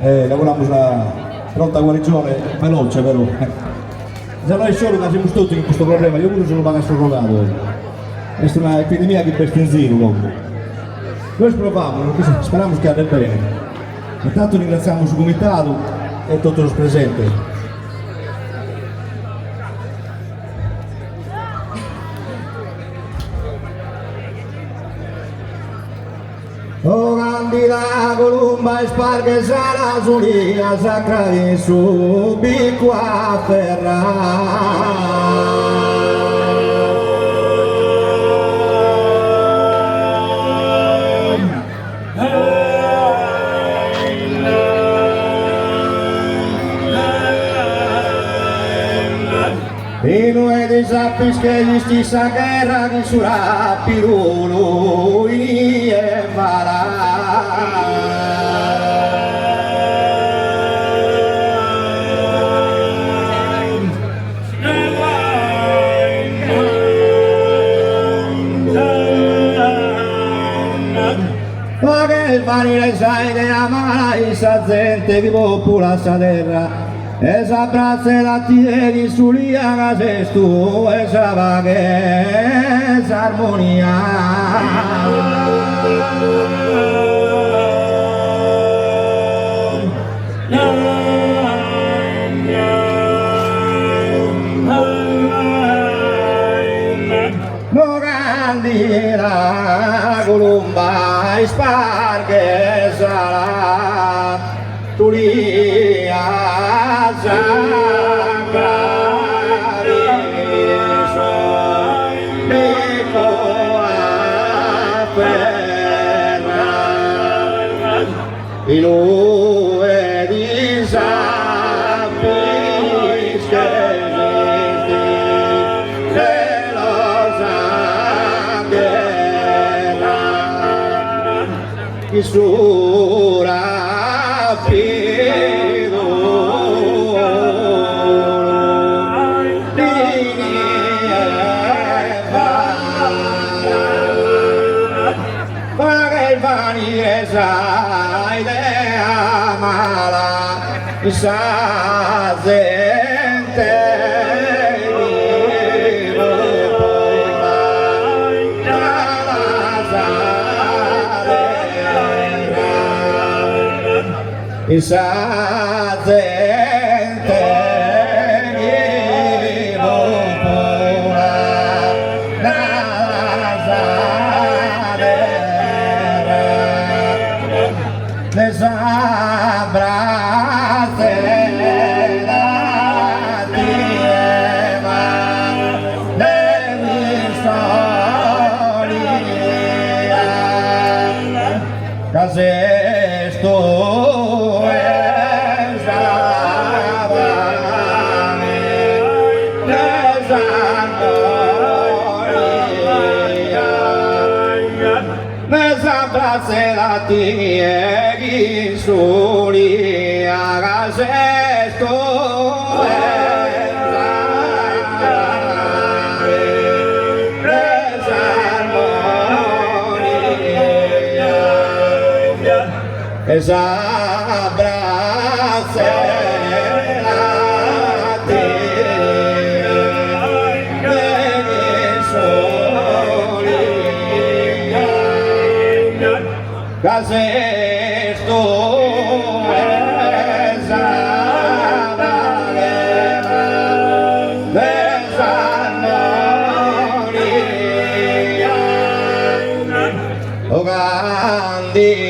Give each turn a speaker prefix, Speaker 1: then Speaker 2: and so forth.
Speaker 1: Lavoriamo sulla pronta guarigione veloce, vero? Se noi solo che siamo tutti in questo problema, io pure sono pagato rogato. Questa è un'epidemia che pesta in giro comunque. Noi speriamo che vada bene. Intanto ringraziamo il suo comitato e tutti i presenti. O candida columba sparge sala sulia sacra di su bicua ferra. E noi dei sappi che gli stessa guerra che surà pirulo e varà. Ma che vanire sai che amara questa gente che popula sta terra. Esa braccia la tieni sulla casa tu, esa vaga, esa armonia. No candida columba sparge sarà tulia. E lui di sappi che esiste e lo sappiamo che sura sai de amala sa gente sa gente les abrace la tierra de mi historia. Casi esto es les abrace la tierra soli hagas esto esa abrace la tierra soli hagas esto. O grande